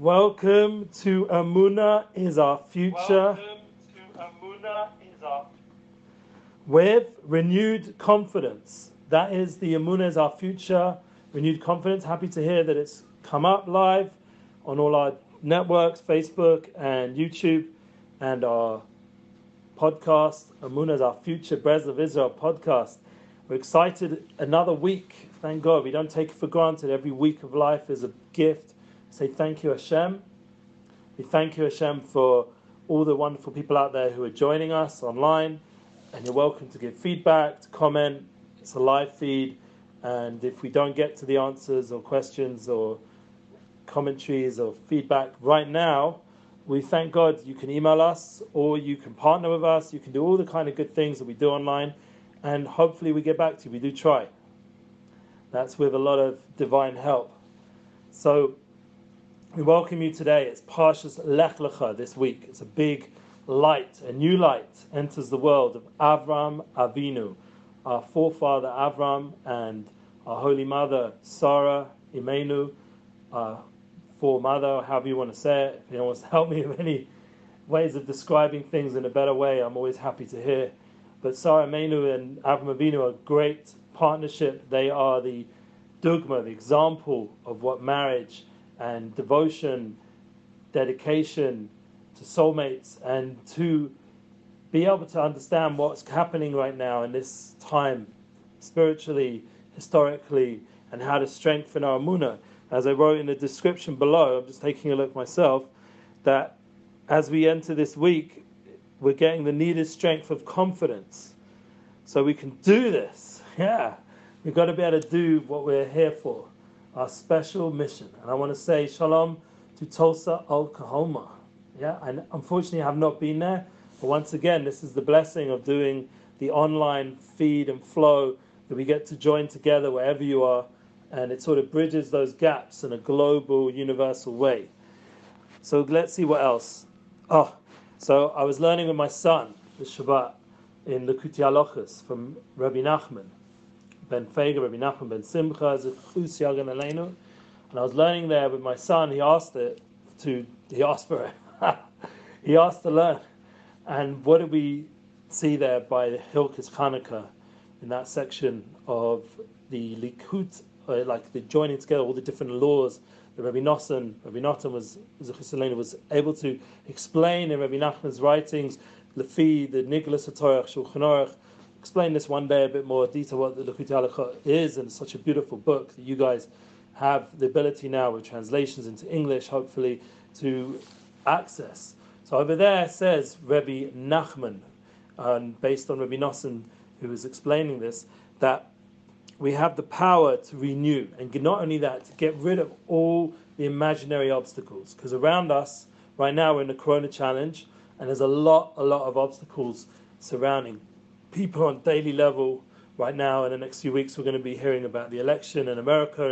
Welcome to Emuna is our future. With renewed confidence. That is the Emuna is our future. Renewed confidence. Happy to hear that it's come up live on all our networks, Facebook and YouTube, and our podcast, Emuna is our future Brez of Israel podcast. We're excited. Another week. Thank God. We don't take it for granted. Every week of life is a gift. Say thank you, Hashem. We thank you, Hashem, for all the wonderful people out there who are joining us online. And you're welcome to give feedback, to comment. It's a live feed. And if we don't get to the answers or questions or commentaries or feedback right now, we thank God you can email us or you can partner with us. You can do all the kind of good things that we do online. And hopefully we get back to you. We do try. That's with a lot of divine help. So we welcome you today. It's Parshas Lech Lecha this week. It's a big light, a new light enters the world of Avram Avinu, our forefather Avram and our Holy Mother Sarah Imenu, our foremother, however you want to say it. If anyone wants to help me with any ways of describing things in a better way, I'm always happy to hear. But Sarah Imenu and Avram Avinu are a great partnership. They are the dogma, the example of what marriage and devotion, dedication to soulmates, and to be able to understand what's happening right now in this time, spiritually, historically, and how to strengthen our Emuna. As I wrote in the description below, I'm just taking a look myself, that as we enter this week, we're getting the needed strength of confidence. So we can do this. Yeah, we've got to be able to do what we're here for. Our special mission. And I want to say shalom to Tulsa, Oklahoma. Yeah, and unfortunately I have not been there. But once again, this is the blessing of doing the online feed and flow that we get to join together wherever you are. And it sort of bridges those gaps in a global, universal way. So let's see what else. So I was learning with my son this Shabbat in the Likutei Halachos from Rabbi Nachman Ben Feiga, Rabbi Nachman Ben Simcha, Zechus Yagan Aleinu. And I was learning there with my son. He asked for it. He asked to learn. And what did we see there by the Hilchos Chanukah in that section of the Likut, like the joining together all the different laws that Rabbi Natan was Zechus Aleinu was able to explain in Rabbi Nachman's writings, Lefi, the Niglas HaTorah, Shulchan Aruch. Explain this one day a bit more detail what the Likutei Halachot is, and it's such a beautiful book that you guys have the ability now with translations into English, hopefully, to access. So over there it says Rabbi Nachman, based on Rabbi Nosson, who was explaining this, that we have the power to renew, and not only that, to get rid of all the imaginary obstacles. Because around us, right now, we're in the Corona Challenge, and there's a lot of obstacles surrounding people on daily level. Right now, in the next few weeks, we're going to be hearing about the election in America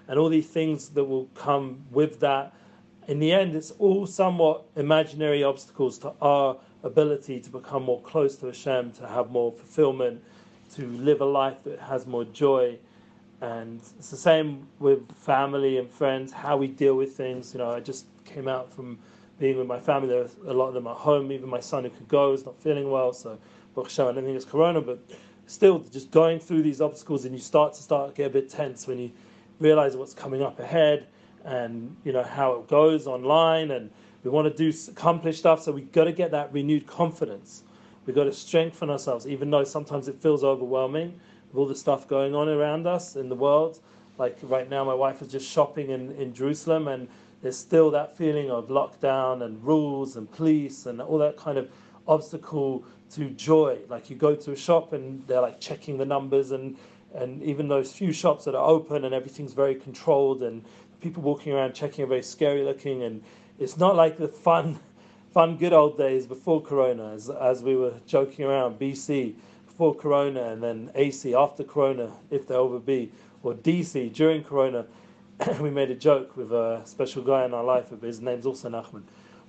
and all these things that will come with that. In the end, it's all somewhat imaginary obstacles to our ability to become more close to Hashem, to have more fulfillment, to live a life that has more joy. And it's the same with family and friends, how we deal with things. You know, I just came out from being with my family. There was a lot of them at home. Even my son who could go is not feeling well, so Baruch Hashem, I don't think it's Corona, but still just going through these obstacles, and you start to get a bit tense when you realize what's coming up ahead, and you know how it goes online, and we want to accomplish stuff. So we've got to get that renewed confidence. We've got to strengthen ourselves, even though sometimes it feels overwhelming with all the stuff going on around us in the world. Like right now, my wife is just shopping in Jerusalem, and there's still that feeling of lockdown and rules and police and all that kind of obstacle to joy. Like you go to a shop and they're like checking the numbers, and even those few shops that are open and everything's very controlled, and people walking around checking are very scary looking, and it's not like the fun good old days before Corona, as we were joking around, BC before Corona, and then AC after Corona, if there ever be, or DC during Corona. We made a joke with a special guy in our life, but his name's also Nachman.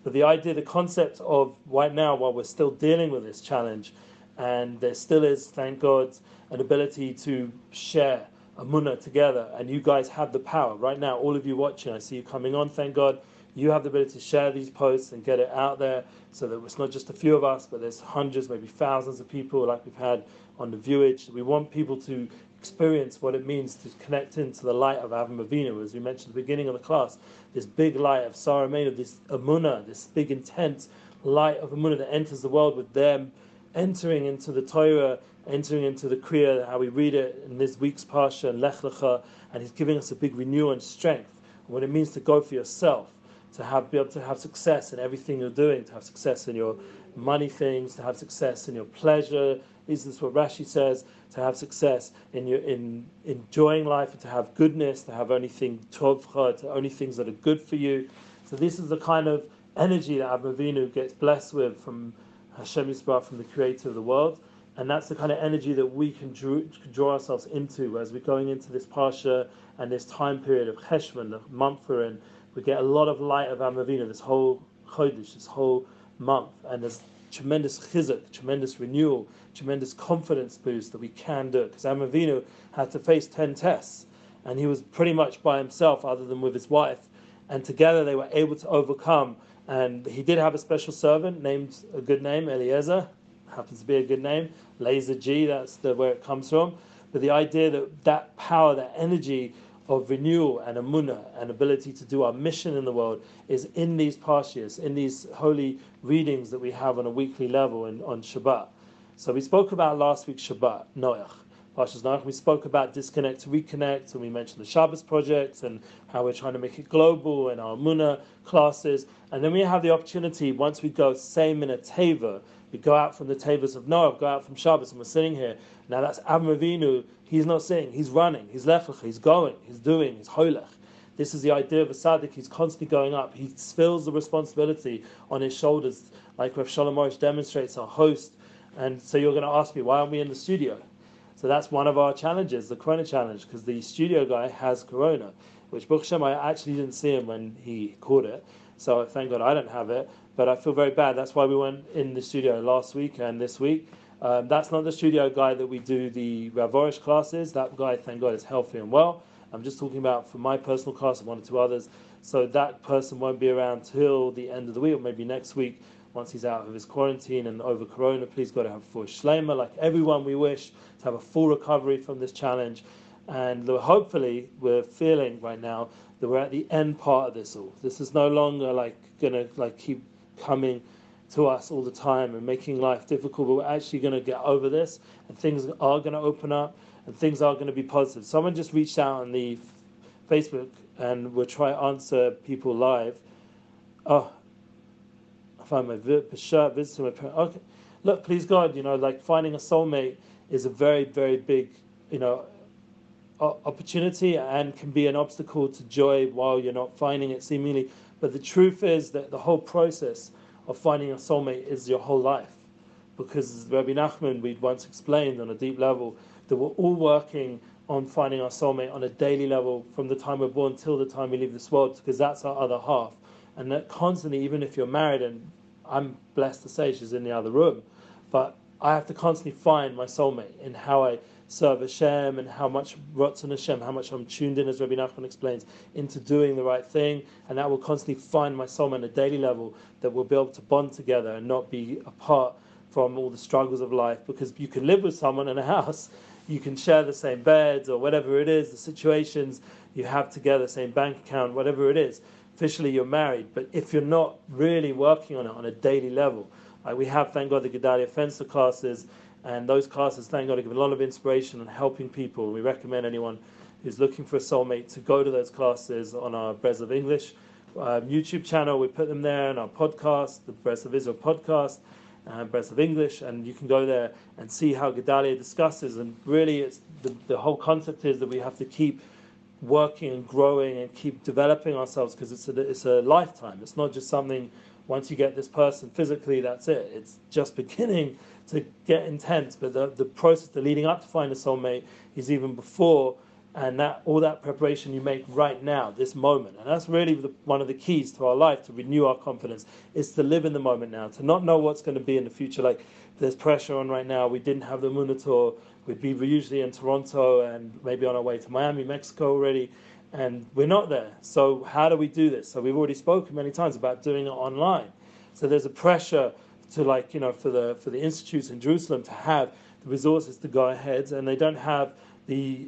But the idea, the concept of right now, while we're still dealing with this challenge, and there still is, thank God, an ability to share Emuna together, and you guys have the power right now. All of you watching, I see you coming on, thank God. you have the ability to share these posts and get it out there so that it's not just a few of us, but there's hundreds, maybe thousands of people like we've had on the viewage. We want people to experience what it means to connect into the light of Avram Avinu, as we mentioned at the beginning of the class, this big light of Sarah Mena, this Emuna, this big intense light of Emuna that enters the world with them entering into the Torah, entering into the Kriya, how we read it in this week's Parsha and Lech Lecha, and he's giving us a big renewal and strength, and what it means to go for yourself, to be able to have success in everything you're doing, to have success in your money things, to have success in your pleasure. This is what Rashi says, to have success in enjoying life, and to have goodness, to have only things tovcha, to only things that are good for you. So this is the kind of energy that Avram Avinu gets blessed with from Hashem Yisbarach, from the Creator of the world, and that's the kind of energy that we can draw ourselves into as we're going into this Parsha and this time period of Cheshvan, the month we're in. We get a lot of light of Avram Avinu this whole Chodesh, this whole month, and there's tremendous chizuk, tremendous renewal, tremendous confidence boost that we can do it. Because Avram Avinu had to face 10 tests, and he was pretty much by himself other than with his wife, and together they were able to overcome. And he did have a special servant named, a good name, Eliezer, happens to be a good name, Laser G, that's where it comes from. But the idea that that power, that energy of renewal and emunah and ability to do our mission in the world is in these parshas, in these holy readings that we have on a weekly level and on Shabbat. So we spoke about last week's Shabbat, Noach. Parshas Noach, we spoke about disconnect to reconnect, and we mentioned the Shabbos project and how we're trying to make it global in our emunah classes. And then we have the opportunity, once we go same in a teva, we go out from the tevas of Noach, go out from Shabbos, and we're sitting here. Now that's Avram Avinu. He's not sitting, he's running, he's lefach, he's going, he's doing, he's holech. This is the idea of a tzaddik. He's constantly going up. He feels the responsibility on his shoulders, like Rav Shalom Morish demonstrates, our host. And so you're going to ask me, why aren't we in the studio? So that's one of our challenges, the Corona challenge, because the studio guy has Corona, which Baruch Hashem, I actually didn't see him when he caught it. So thank God I don't have it, but I feel very bad. That's why we went in the studio last week and this week. That's not the studio guy that we do the Ravorish classes. That guy, thank God, is healthy and well. I'm just talking about for my personal class and one or two others. So that person won't be around till the end of the week, or maybe next week, once he's out of his quarantine and over Corona. Please God to have a full shlema, like everyone we wish to have a full recovery from this challenge. And hopefully we're feeling right now that we're at the end part of this all. This is no longer gonna keep coming to us all the time and making life difficult, but we're actually going to get over this, and things are going to open up, and things are going to be positive. Someone just reached out on the Facebook, and we'll try to answer people live. Oh, I find my shirt, visiting my parents. Okay, look, please God, finding a soulmate is a very, very big, opportunity, and can be an obstacle to joy while you're not finding it seemingly. But the truth is that the whole process of finding a soulmate is your whole life, because as Rabbi Nachman we'd once explained on a deep level that we're all working on finding our soulmate on a daily level from the time we're born till the time we leave this world, because that's our other half. And that constantly, even if you're married, and I'm blessed to say she's in the other room, but I have to constantly find my soulmate in how I serve Hashem and how much Ratzon Hashem, how much I'm tuned in, as Rabbi Nachman explains, into doing the right thing, and that will constantly find my soulmate on a daily level, that we'll be able to bond together and not be apart from all the struggles of life. Because you can live with someone in a house, you can share the same beds or whatever it is, the situations you have together, same bank account, whatever it is. Officially you're married, but if you're not really working on it on a daily level, we have, thank God, the Gedalia Fenster classes, and those classes, thank God, give a lot of inspiration and helping people. We recommend anyone who's looking for a soulmate to go to those classes on our Brez of English YouTube channel. We put them there in our podcast, the Brez of Israel podcast, Brez of English, and you can go there and see how Gedalia discusses. And really, it's the whole concept is that we have to keep working and growing and keep developing ourselves, because it's a lifetime. It's not just something, once you get this person physically, that's it. It's just beginning to get intense, but the process, the leading up to find a soulmate, is even before, and that all that preparation you make right now, this moment. And that's really one of the keys to our life, to renew our confidence, is to live in the moment now, to not know what's going to be in the future. Like, there's pressure on right now. We didn't have the Emuna tour. We'd be usually in Toronto and maybe on our way to Miami, Mexico already. and we're not there. So how do we do this? So we've already spoken many times about doing it online. So there's a pressure to, like, for the institutes in Jerusalem to have the resources to go ahead, and they don't have the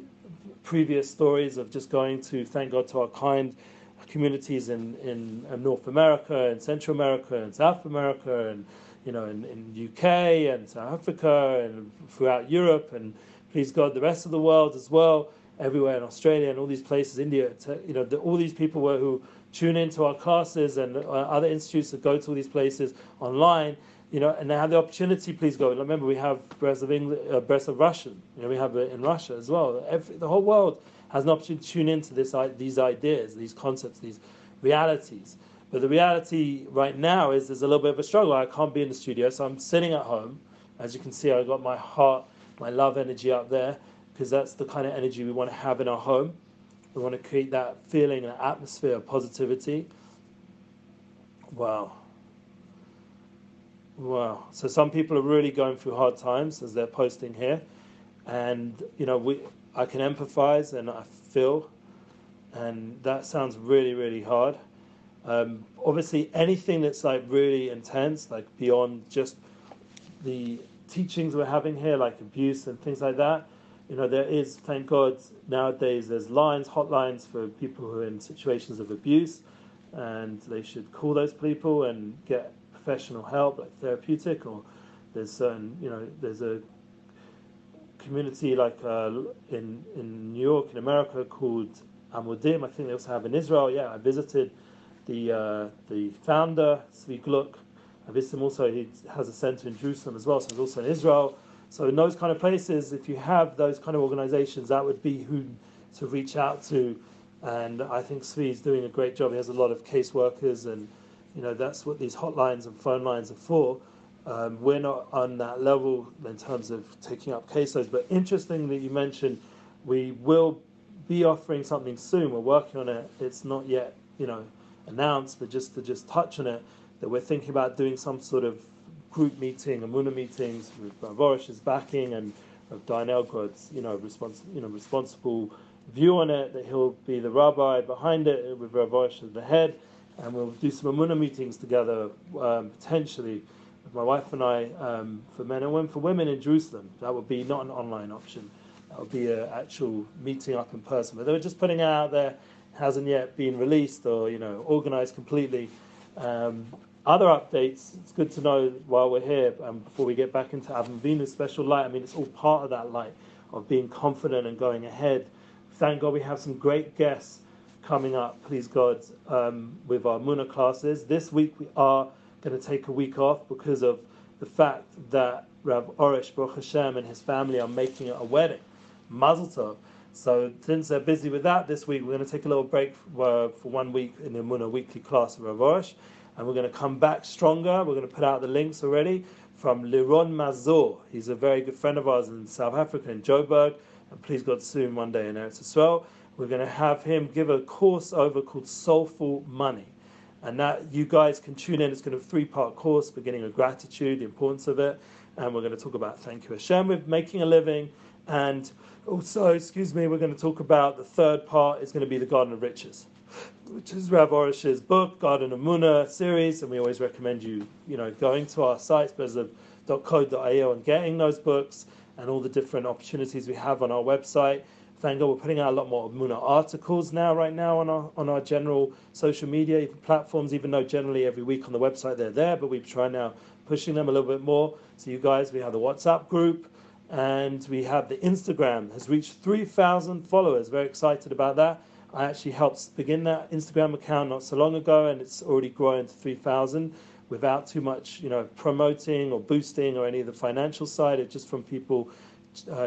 previous stories of just going to, thank God, to our kind communities in North America and Central America and South America, and in UK and South Africa and throughout Europe, and please God the rest of the world as well, everywhere in Australia and all these places, India, all these people who tune into our classes, and other institutes that go to all these places online, and they have the opportunity. Please go. Remember, we have Breast of English, Breast of Russian. We have it in Russia as well. The whole world has an opportunity to tune into these ideas, these concepts, these realities. But the reality right now is there's a little bit of a struggle. I can't be in the studio, so I'm sitting at home. As you can see, I got my heart, my love energy up there, because that's the kind of energy we want to have in our home. We want to create that feeling, an atmosphere of positivity. Wow. So some people are really going through hard times, as they're posting here, and I can empathize and I feel, and that sounds really, really hard. Obviously, anything that's like really intense, like beyond just the teachings we're having here, like abuse and things like that, there is, thank God, nowadays there's hotlines for people who are in situations of abuse, and they should call those people and get professional help, like therapeutic, or there's certain, there's a community like in New York, in America, called Amudim. I think they also have in Israel. Yeah, I visited the founder, Tzvi Gluck. I visited him also. He has a center in Jerusalem as well, so he's also in Israel. So in those kind of places, if you have those kind of organizations, that would be who to reach out to. And I think Tzvi is doing a great job. He has a lot of caseworkers, and that's what these hotlines and phone lines are for. We're not on that level in terms of taking up caseloads, but interesting that you mentioned we will be offering something soon. We're working on it. It's not yet, announced, but just to touch on it, that we're thinking about doing some sort of group meeting, Emuna meetings, with Rav Orish's backing and of Eli.God's, responsible view on it, that he'll be the rabbi behind it with Rav Orish as the head, and we'll do some Emuna meetings together, potentially, with my wife and I, for men and women, for women in Jerusalem. That would be not an online option. That would be an actual meeting up in person. But they were just putting it out there, hasn't yet been released or organized completely. Other updates, it's good to know while we're here, before we get back into Avinu special light. I mean, it's all part of that light of being confident and going ahead. Thank God we have some great guests coming up, please God, with our Muna classes. This week we are going to take a week off because of the fact that Rav Orish, Baruch Hashem, and his family are making a wedding. Mazel tov. So since they're busy with that this week, we're going to take a little break for 1 week in the Emuna weekly class of Rav Orish, and we're going to come back stronger. We're going to put out the links already from Liron Mazur. He's a very good friend of ours in South Africa, in Joburg, and please God soon one day in Eretz Yisrael. We're going to have him give a course over called Soulful Money. And that you guys can tune in. It's going to be a 3-part course, beginning with gratitude, the importance of it. And we're going to talk about thank you Hashem with making a living. And also, we're going to talk about the third part is going to be the Garden of Riches, which is Rav Orish's book, Garden of Emuna series. And we always recommend you, going to our sites, bezov.co.il, and getting those books and all the different opportunities we have on our website. Thank God we're putting out a lot more Emuna articles right now on our general social media platforms, even though generally every week on the website they're there, but we try now pushing them a little bit more. So you guys, we have the WhatsApp group, and we have the Instagram, has reached 3,000 followers. Very excited about that. I actually helped begin that Instagram account not so long ago, and it's already grown to 3,000 without too much, promoting or boosting or any of the financial side. It's just from people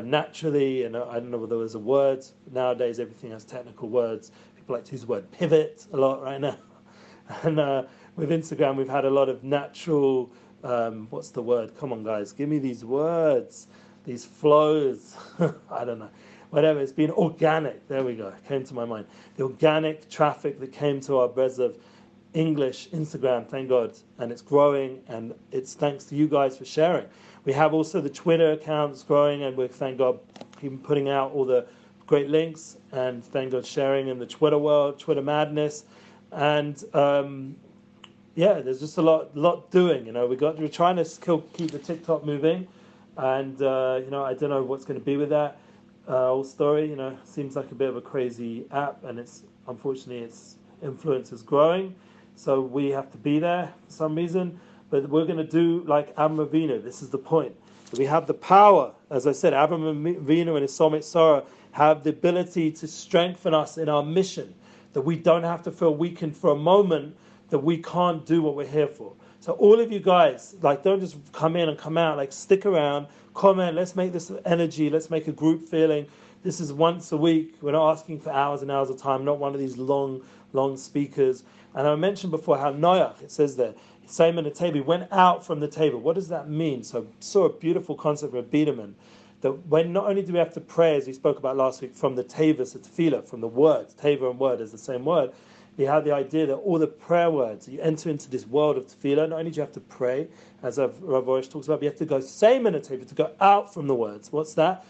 naturally, and I don't know whether there's a word. Nowadays, everything has technical words. People like to use the word pivot a lot right now. And with Instagram, we've had a lot of natural, what's the word? Come on, guys, give me these words, these flows. I don't know. Whatever, it's been organic. There we go. It came to my mind. The organic traffic that came to our Brezov English Instagram, thank God. And it's growing, and it's thanks to you guys for sharing. We have also the Twitter accounts growing, and we're, thank God, even putting out all the great links, and thank God sharing in the Twitter world, Twitter madness, and there's just a lot doing. We're trying to still keep the TikTok moving, and I don't know what's going to be with that whole story. Seems like a bit of a crazy app, and unfortunately its influence is growing, so we have to be there for some reason. But we're going to do like Avraham Avinu. This is the point. We have the power, as I said, Avraham Avinu and his soulmate Sarah have the ability to strengthen us in our mission, that we don't have to feel weakened for a moment, that we can't do what we're here for. So all of you guys, don't just come in and come out, stick around, comment, let's make this energy, let's make a group feeling. This is once a week. We're not asking for hours and hours of time, not one of these long speakers. And I mentioned before how Noach, it says there, Simon the table went out from the table. What does that mean? So saw a beautiful concept of Biederman, that when not only do we have to pray, as we spoke about last week, from the tevas, the tefillah, from the words, teva and word is the same word, we have the idea that all the prayer words, you enter into this world of tefillah, not only do you have to pray, as Rav Orish talks about, but you have to go same in a teva, to go out from the words. What's that?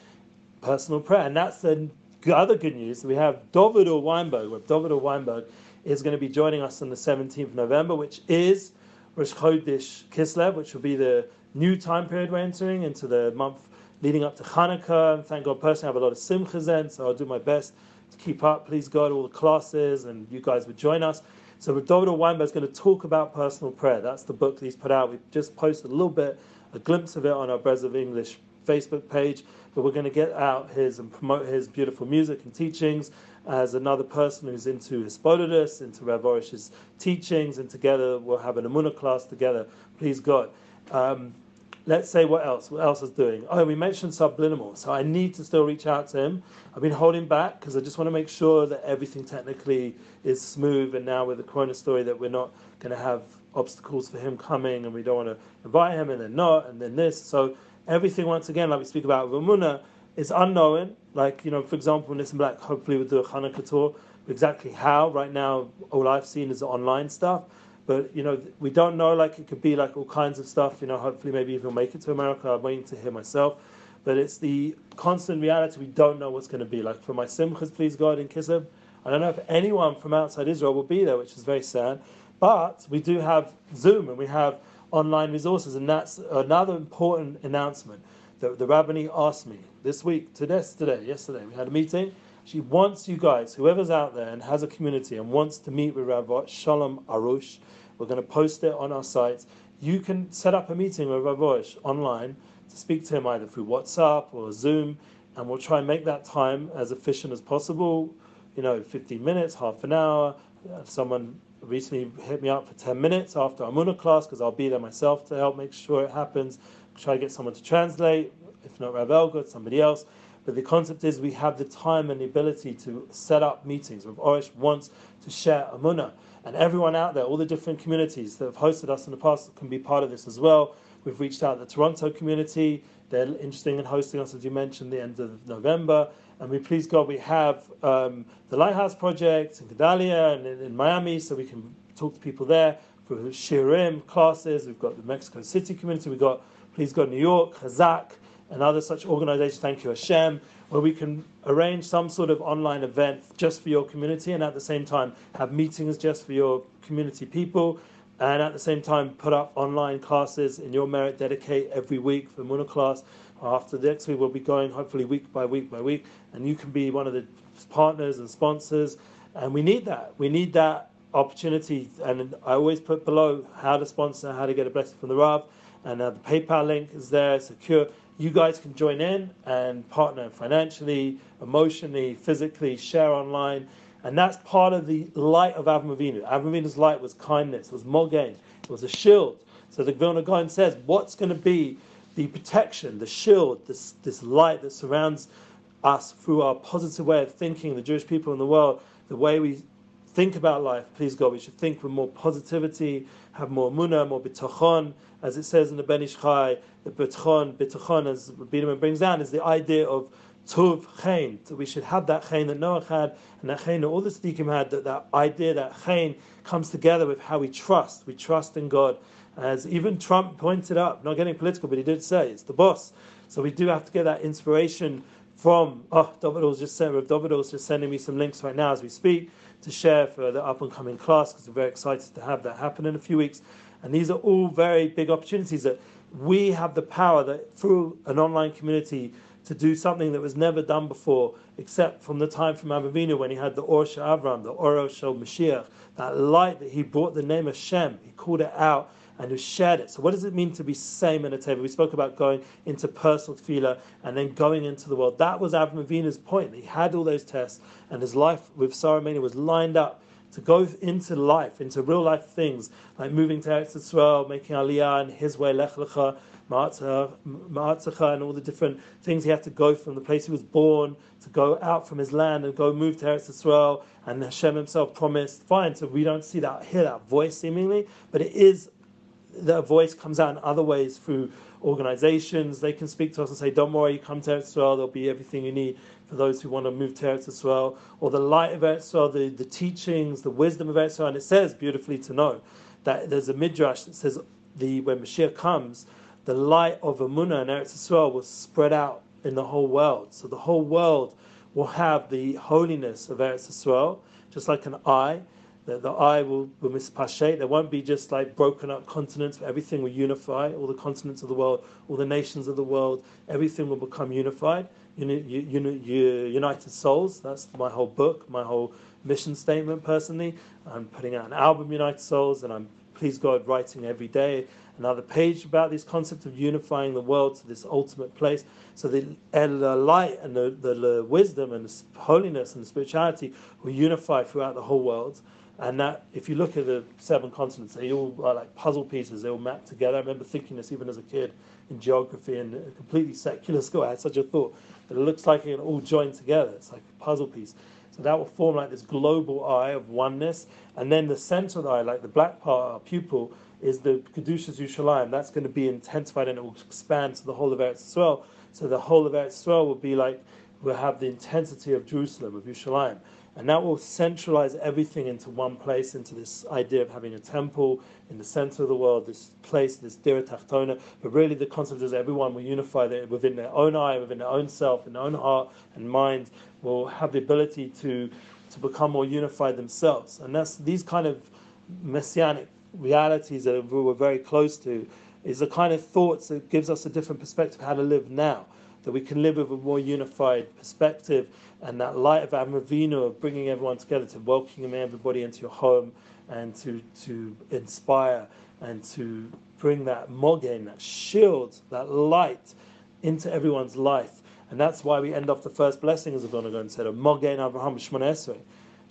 Personal prayer. And that's the other good news. We have David Weinberg, where David Weinberg is going to be joining us on the 17th of November, which is Rosh Chodesh Kislev, which will be the new time period we're entering into the month leading up to Hanukkah. And thank God, personally, I have a lot of simchas then, so I'll do my best to keep up, please God, all the classes, and you guys would join us. So David Weinberg is going to talk about personal prayer. That's the book that he's put out. We've just posted a little bit, a glimpse of it on our Brez of English Facebook page, but we're going to get out his and promote his beautiful music and teachings as another person who's into Hisbodedus, into Rav Orish's teachings, and together we'll have an Emuna class together, please God. Let's say what else is doing. Oh, we mentioned Subliminal, so I need to still reach out to him. I've been holding back because I just want to make sure that everything technically is smooth, and now with the Corona story that we're not going to have obstacles for him coming, and we don't want to invite him and then not, and then this. So everything, once again, like we speak about with Emuna, is unknown. For example, Nissan Black hopefully will do a Hanukkah tour. Exactly how, right now, all I've seen is the online stuff. But, we don't know, it could be all kinds of stuff, hopefully maybe he'll make it to America. I'm waiting to hear myself. But it's the constant reality. We don't know what's going to be. For my simchas, please God, in Kislev, I don't know if anyone from outside Israel will be there, which is very sad. But we do have Zoom and we have online resources. And that's another important announcement. The Rabbani asked me this week, yesterday, we had a meeting. She wants you guys, whoever's out there and has a community and wants to meet with Rav Shalom Arush, we're going to post it on our sites. You can set up a meeting with Rav Arush online to speak to him either through WhatsApp or Zoom, and we'll try and make that time as efficient as possible. 15 minutes, half an hour. Someone recently hit me up for 10 minutes after our Emuna class because I'll be there myself to help make sure it happens. Try to get someone to translate, if not Rav Elgod, somebody else. But the concept is we have the time and the ability to set up meetings. Rav Orish wants to share Emuna. And everyone out there, all the different communities that have hosted us in the past can be part of this as well. We've reached out to the Toronto community. They're interested in hosting us, as you mentioned, the end of November. And we please God, we have the Lighthouse Project in Gedalia and in Miami, so we can talk to people there for Shirim classes. We've got the Mexico City community. We've got, please God, New York, Chazak, and other such organizations, thank you Hashem, where we can arrange some sort of online event just for your community, and at the same time have meetings just for your community people, and at the same time put up online classes in your merit, dedicate every week for Muna class. After the next week we'll be going hopefully week by week, and you can be one of the partners and sponsors, and we need that opportunity. And I always put below how to sponsor, how to get a blessing from the Rav, and the PayPal link is there, secure. You guys can join in and partner financially, emotionally, physically, share online. And that's part of the light of Avraham Avinu. Avraham Avinu's light was kindness, was mogen, it was a shield. So the Vilna Gaon says, what's going to be the protection, the shield, this light that surrounds us through our positive way of thinking, the Jewish people in the world, the way we think about life, please God, we should think with more positivity, have more emunah, more bitachon, as it says in the Ben Ish Chai, the bitachon, as Biederman brings down, is the idea of tuv chen. So we should have that chen that Noah had, and that chen that all the tzaddikim had, that idea, that chen comes together with how we trust. We trust in God. As even Trump pointed out, not getting political, but he did say, it's the boss. So we do have to get that inspiration from, David just sending me some links right now as we speak to share for the up-and-coming class, because we're very excited to have that happen in a few weeks. And these are all very big opportunities that we have the power that through an online community to do something that was never done before, except from the time from Avinu when he had the Or Shel Avram, the Oro Shel Mashiach, that light that he brought the name of Shem, he called it out and he shared it. So what does it mean to be same in a table? We spoke about going into personal tefillah and then going into the world. That was Avram Avinu's point. He had all those tests and his life with Sarah Mania was lined up to go into life, into real life things, like moving to Eretz Yisrael, making Aliyah and his way, Lech Lecha, Ma'atzacha, and all the different things he had to go from the place he was born, to go out from his land and go move to Eretz Yisrael, and Hashem himself promised, fine, so we don't hear that voice seemingly, but it is, the voice comes out in other ways through organizations. They can speak to us and say, don't worry, you come to Eretz Yisrael, there'll be everything you need for those who want to move to Eretz Yisrael, or the light of Eretz Yisrael, the teachings, the wisdom of Eretz Yisrael. And it says beautifully to know that there's a midrash that says when Mashiach comes, the light of Emuna and Eretz Yisrael will spread out in the whole world. So the whole world will have the holiness of Eretz Yisrael, just like an eye. The eye will mispashet. There won't be just like broken up continents, but everything will unify. All the continents of the world, all the nations of the world, everything will become unified. United Souls, that's my whole book, my whole mission statement personally. I'm putting out an album, United Souls, and I'm, please God, writing every day another page about this concept of unifying the world to this ultimate place. So the light and the wisdom and the holiness and the spirituality will unify throughout the whole world. And that, if you look at the 7 continents, they all are like puzzle pieces. They all map together. I remember thinking this even as a kid in geography in a completely secular school. I had such a thought that it looks like it all joined together. It's like a puzzle piece. So that will form like this global eye of oneness. And then the center of the eye, like the black part, our pupil, is the Kedushas Yerushalayim. That's going to be intensified and it will expand to the whole of Eretz Yisrael. So the whole of Eretz Yisrael will be like, we'll have the intensity of Jerusalem, of Yerushalayim. And that will centralize everything into one place, into this idea of having a temple in the center of the world, this place, this Dira Tachtona. But really the concept is everyone will unify within their own eye, within their own self, in their own heart and mind, will have the ability to become more unified themselves. And that's these kind of messianic realities that we're very close to, is the kind of thoughts that gives us a different perspective of how to live now, that we can live with a more unified perspective, and that light of Avinu of bringing everyone together, to welcoming everybody into your home, and to inspire and to bring that mogen, that shield, that light into everyone's life. And that's why we end off the first blessing, as we're going to go and say, mogen Avraham Shmona Esrei.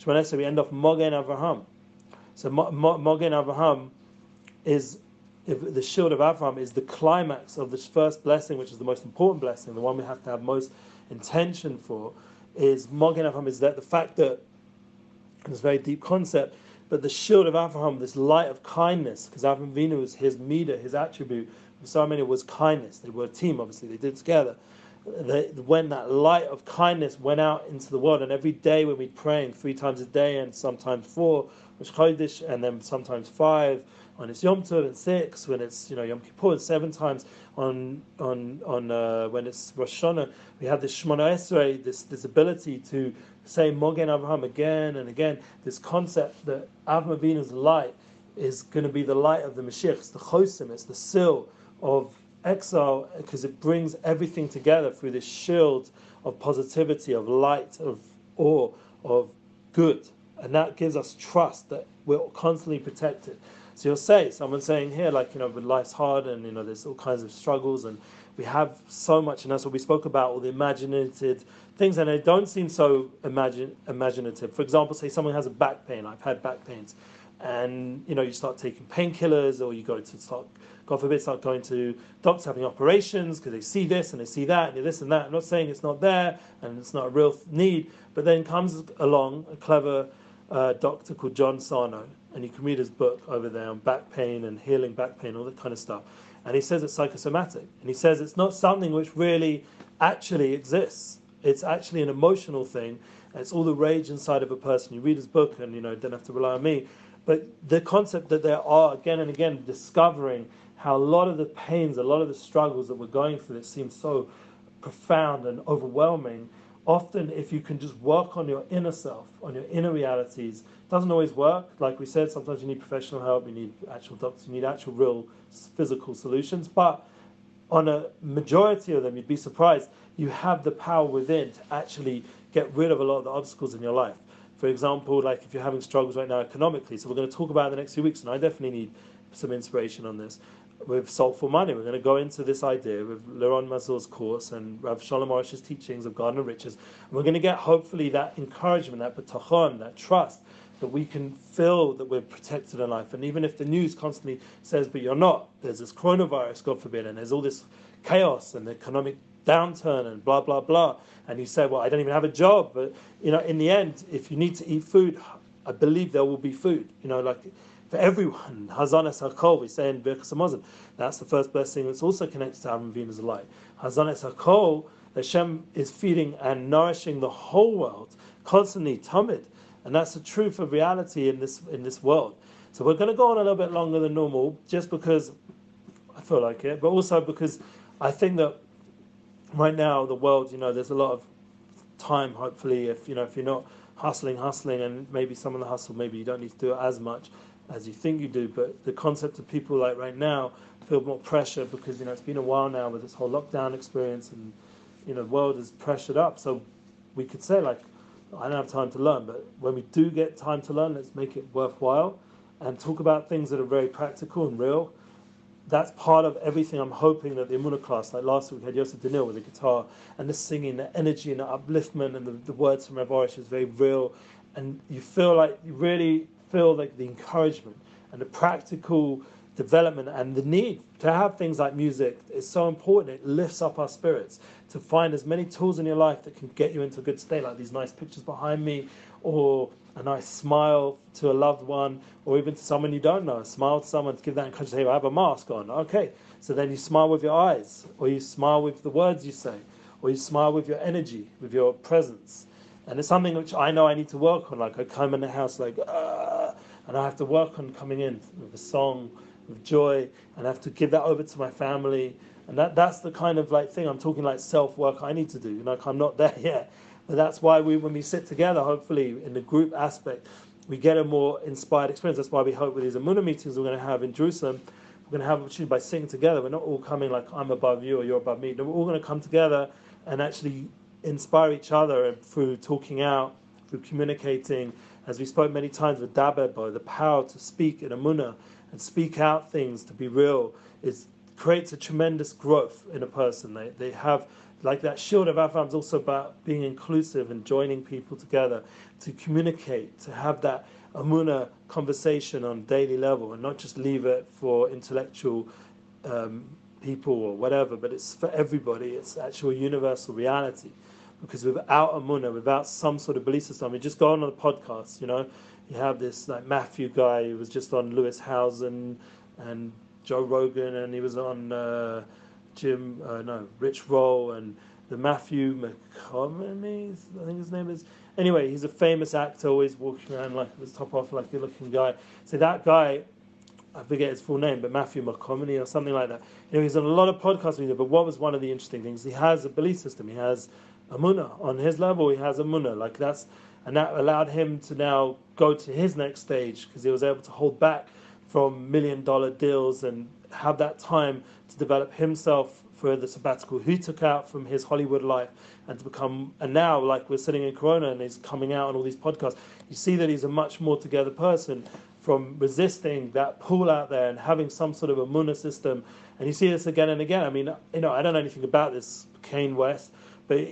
Shmona Esrei, we end off mogen Avraham. So mogen Avraham is, if the shield of Avraham is the climax of this first blessing, which is the most important blessing, the one we have to have most intention for, is Mogen Avraham, is that the fact that it's a very deep concept, but the shield of Avraham, this light of kindness, because Avraham Avinu was his meter, his attribute, Sarah was kindness. They were a team, obviously, they did it together. When that light of kindness went out into the world, and every day when we're praying 3 times a day, and sometimes 4, Rosh Chodesh, and then sometimes 5 on its Yom Tov, and 6 when it's Yom Kippur, and 7 times on when it's Rosh Hashanah, we have this Shmona Esrei, this ability to say Mogen Avraham again and again. This concept that Avraham Avinu's light is going to be the light of the Mashiach. It's the chosim, it's the seal of exile, because it brings everything together through this shield of positivity, of light, of awe, of good. And that gives us trust that we're constantly protected. So you'll say, someone's saying here, like, but life's hard and, there's all kinds of struggles and we have so much, and that's what we spoke about, all the imaginative things, and they don't seem so imaginative. For example, say someone has a back pain. I've had back pains. And, you start taking painkillers, or you go to start, God forbid, start going to doctors having operations because they see this and they see that and this and that. I'm not saying it's not there and it's not a real need, but then comes along a clever doctor called John Sarno, and you can read his book over there on back pain and healing back pain, all that kind of stuff. And he says it's psychosomatic. And he says it's not something which really actually exists. It's actually an emotional thing. It's all the rage inside of a person. You read his book and, don't have to rely on me. But the concept that there are, again and again, discovering how a lot of the pains, a lot of the struggles that we're going through that seem so profound and overwhelming. Often, if you can just work on your inner self, on your inner realities, it doesn't always work. Like we said, sometimes you need professional help, you need actual doctors, you need actual real physical solutions. But on a majority of them, you'd be surprised, you have the power within to actually get rid of a lot of the obstacles in your life. For example, like if you're having struggles right now economically, so we're going to talk about it in the next few weeks, and I definitely need some inspiration on this. With Soulful Money, we're going to go into this idea with Laurent Mazur's course and Rav Shalom Orish's teachings of Garden of Riches. And we're going to get, hopefully, that encouragement, that bitachon, that trust, that we can feel that we're protected in life. And even if the news constantly says, but you're not, there's this coronavirus, God forbid, and there's all this chaos and economic downturn and blah, blah, blah. And you say, well, I don't even have a job. But, in the end, if you need to eat food, I believe there will be food. Like for everyone. Hazan es hakol, we say in Birkas Hamazon. That's the first blessing that's also connected to Aaron Venus light. Hazan es hakol, Hashem is feeding and nourishing the whole world, constantly, tamid. And that's the truth of reality in this world. So we're going to go on a little bit longer than normal, just because I feel like it, but also because I think that right now the world, there's a lot of time, hopefully, if you're not hustling, and maybe some of the hustle, maybe you don't need to do it as much as you think you do, but the concept of people like right now feel more pressure because, it's been a while now with this whole lockdown experience, and, the world is pressured up. So we could say, like, I don't have time to learn, but when we do get time to learn, let's make it worthwhile and talk about things that are very practical and real. That's part of everything I'm hoping that the Emuna class, like last week we had Yosef Daniel with the guitar, and the singing, the energy and the upliftment, and the words from Rav Orish is very real, and you really feel like the encouragement and the practical development and the need to have things like music is so important. It lifts up our spirits to find as many tools in your life that can get you into a good state, like these nice pictures behind me, or a nice smile to a loved one, or even to someone you don't know. Smile to someone to give that encouragement. Hey, I have a mask on. Okay, so then you smile with your eyes, or you smile with the words you say, or you smile with your energy, with your presence. And it's something which I know I need to work on. Like I come in the house like, and I have to work on coming in with a song, with joy, and I have to give that over to my family. And that's the kind of like thing I'm talking, like self-work I need to do. Like I'm not there yet. But that's why when we sit together, hopefully in the group aspect, we get a more inspired experience. That's why we hope with these Emuna meetings we're going to have in Jerusalem, we're going to have an opportunity by sitting together. We're not all coming like I'm above you or you're above me. No, we're all going to come together and actually inspire each other through talking out, through communicating, as we spoke many times with Dabebo, the power to speak in Emuna and speak out things, to be real, creates a tremendous growth in a person. They have, like that shield of Avram is also about being inclusive and joining people together to communicate, to have that Emuna conversation on daily level and not just leave it for intellectual people or whatever, but it's for everybody. It's actual universal reality. Because without Emuna, without some sort of belief system, just go on a podcast, you have this like Matthew guy who was just on Lewis Housen and Joe Rogan, and he was on Rich Roll, and the Matthew McConaughey, I think his name is. Anyway, he's a famous actor, always walking around like with his top off, like a good-looking guy. So that guy, I forget his full name, but Matthew McConaughey or something like that. He's on a lot of podcasts with you, but what was one of the interesting things? He has a belief system. He has Emuna. On his level, he has Emuna. And that allowed him to now go to his next stage because he was able to hold back from $1 million deals and have that time to develop himself for the sabbatical he took out from his Hollywood life and now like we're sitting in Corona and he's coming out on all these podcasts. You see that he's a much more together person from resisting that pull out there and having some sort of a Emuna system. And you see this again and again. I mean, I don't know anything about this Kane West, but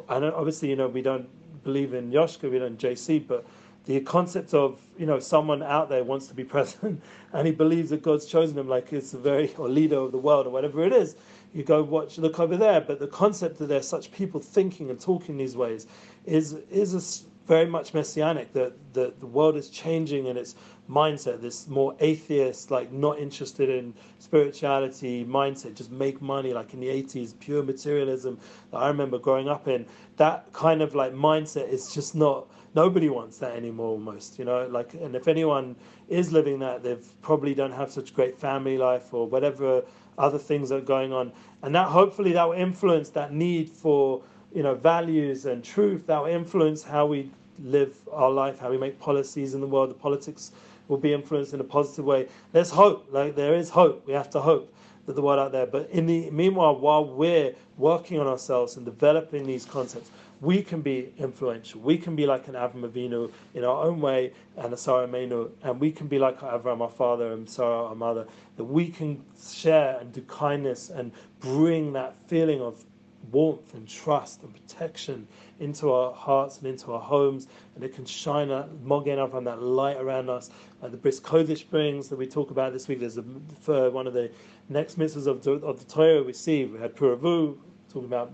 obviously, we don't believe in Yoshka, we don't JC, but the concept of, someone out there wants to be president and he believes that God's chosen him, like it's or leader of the world or whatever it is. You go look over there. But the concept that there's such people thinking and talking these ways is very much messianic, that the world is changing and it's mindset, this more atheist, like not interested in spirituality mindset, just make money, like in the 80s, pure materialism that I remember growing up in. That kind of like mindset is just not, nobody wants that anymore almost, like, and if anyone is living that, they probably don't have such great family life or whatever other things are going on. And that hopefully that will influence that need for, values and truth. That will influence how we live our life, how we make policies in the world. The politics will be influenced in a positive way. There's hope. Like, there is hope. We have to hope that the world out there. But in the meanwhile, while we're working on ourselves and developing these concepts, we can be influential. We can be like an Avram Avinu in our own way, and a Sarah Meinu, and we can be like Avram, our father, and Sarah, our mother, that we can share and do kindness and bring that feeling of warmth and trust and protection into our hearts and into our homes, and it can shine Mogen Avram, that light around us, like the Bris Kodesh brings that we talk about this week. There's one of the next mitzvahs of the Torah we see. We had Puravu, talking about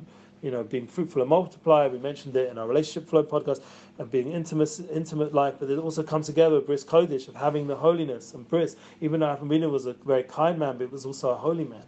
being fruitful and multiply. We mentioned it in our relationship flow podcast, and being intimate life, but it also comes together with Bris Kodesh, of having the holiness and Bris. Even though Avram was a very kind man, but he was also a holy man,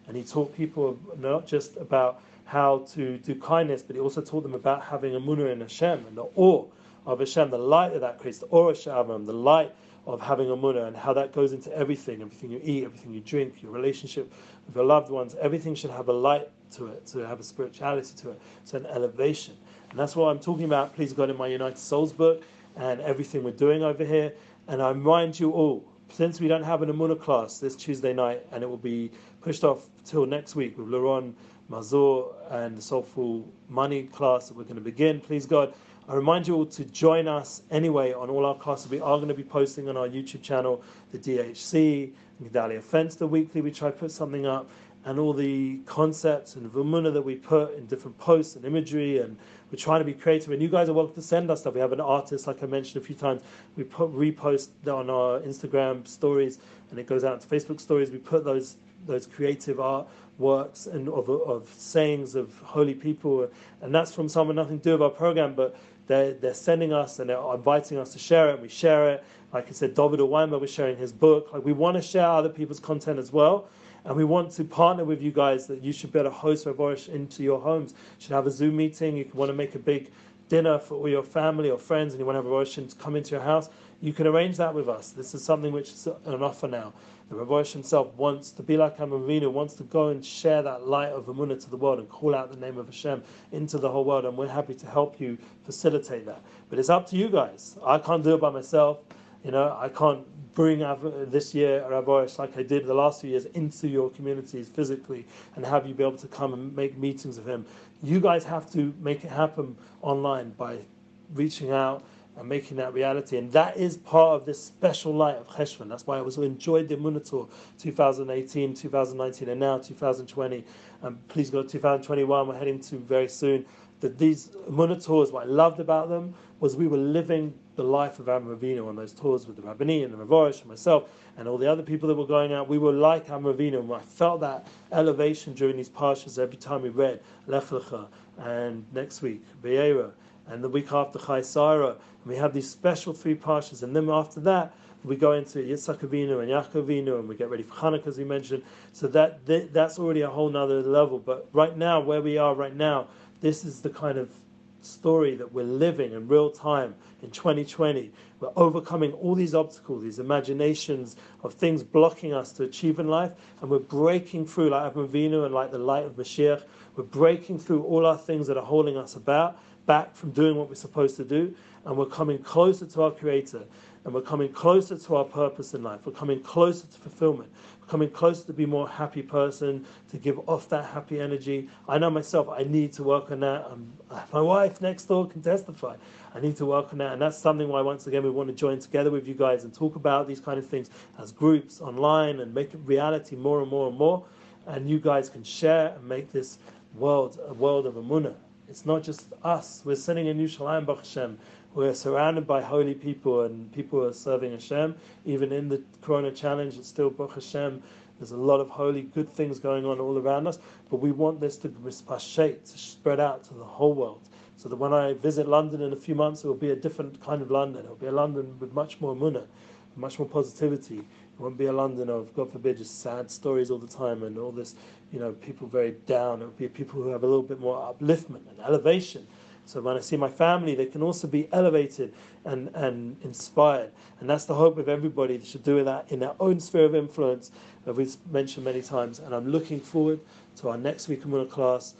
and he taught people not just about how to do kindness, but he also taught them about having Emuna in Hashem and the awe of Hashem, the light of that creates the awe of Shabbat, the light of having Emuna, and how that goes into everything you eat, everything you drink, your relationship with your loved ones. Everything should have a light to it, to have a spirituality to it, so an elevation. And that's what I'm talking about, please God, in my United Souls book and everything we're doing over here. And I remind you all, since we don't have an Emuna class this Tuesday night, and it will be pushed off till next week with Laron, Mazur, and the Soulful Money class that we're going to begin, please God, I remind you all to join us anyway on all our classes. We are going to be posting on our YouTube channel, the DHC, Gedalia Fenster weekly. We try to put something up, and all the concepts and Vumuna that we put in different posts and imagery, and we're trying to be creative. And you guys are welcome to send us stuff. We have an artist, like I mentioned a few times. We repost on our Instagram stories, and it goes out to Facebook stories. We put those creative art works and of sayings of holy people, and that's from someone nothing to do with our program, but they're sending us and they're inviting us to share it. We share it. Like I said, David Owaima was sharing his book. Like, we want to share other people's content as well, and we want to partner with you guys, that you should be able to host Ravorish into your homes. You should have a Zoom meeting. You want to make a big dinner for all your family or friends, and you want to have Ravorish to come into your house. You can arrange that with us. This is something which is an offer now. The Ravorish himself wants to be like Amavinu, wants to go and share that light of Emunah to the world and call out the name of Hashem into the whole world, and we're happy to help you facilitate that. But it's up to you guys. I can't do it by myself. I can't bring this year Ravorish like I did the last few years into your communities physically and have you be able to come and make meetings with him. You guys have to make it happen online by reaching out and making that reality. And that is part of this special light of Cheshvan. That's why I was enjoyed the Emuna Tour 2018, 2019, and now 2020. Please go to 2021, we're heading to very soon. That these Emuna tours, what I loved about them was we were living the life of Am Ravina on those tours with the Rabbani and the Ravorish and myself and all the other people that were going out. We were like Am Ravina, and I felt that elevation during these parshas every time we read Lech Lecha, and next week Be'era, and the week after Chai Sarah, and we have these special 3 parshas, and then after that we go into Yitzhak Avinu and Yaakov Avinu, and we get ready for Hanukkah, as we mentioned. So that's already a whole nother level. But right now, where we are right now, this is the kind of story that we're living in real time in 2020. We're overcoming all these obstacles, these imaginations of things blocking us to achieve in life, and we're breaking through like Avram Avinu and like the light of Mashiach. We're breaking through all our things that are holding us back from doing what we're supposed to do, and we're coming closer to our Creator, and we're coming closer to our purpose in life. We're coming closer to fulfillment. We're coming closer to be a more happy person, to give off that happy energy. I know myself, I need to work on that. My wife next door can testify. I need to work on that, and that's something why, once again, we want to join together with you guys and talk about these kind of things as groups online and make it reality more and more and more. And you guys can share and make this world a world of Emunah. It's not just us. We're sitting in Yerushalayim, Baruch Hashem. We're surrounded by holy people, and people are serving Hashem. Even in the Corona challenge, it's still Baruch Hashem. There's a lot of holy, good things going on all around us. But we want this to spread out to the whole world. So that when I visit London in a few months, it will be a different kind of London. It will be a London with much more Emunah. much more positivity. It won't be a London of, God forbid, just sad stories all the time and all this, people very down. It will be people who have a little bit more upliftment and elevation. So when I see my family, they can also be elevated and inspired. And that's the hope of everybody. They should do that in their own sphere of influence, that we've mentioned many times. And I'm looking forward to our next week Emuna class.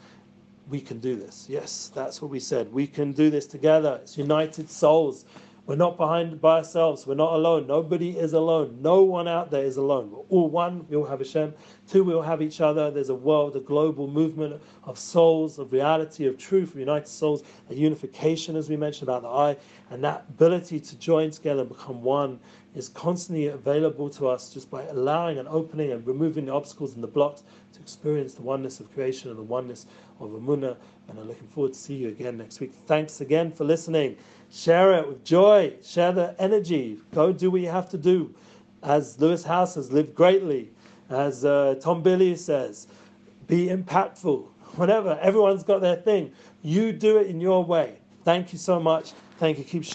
We can do this. Yes, that's what we said. We can do this together. It's united souls. We're not behind by ourselves. We're not alone. Nobody is alone. No one out there is alone. We're all one. We all have Hashem. Two, we all have each other. There's a world, a global movement of souls, of reality, of truth, of united souls, a unification, as we mentioned about the eye. And that ability to join together and become one is constantly available to us just by allowing and opening and removing the obstacles and the blocks to experience the oneness of creation and the oneness of Emuna. And I'm looking forward to see you again next week. Thanks again for listening. Share it with joy. Share the energy. Go do what you have to do. As Lewis House has lived greatly. As Tom Billy says, be impactful. Whatever. Everyone's got their thing. You do it in your way. Thank you so much. Thank you. Keep sharing.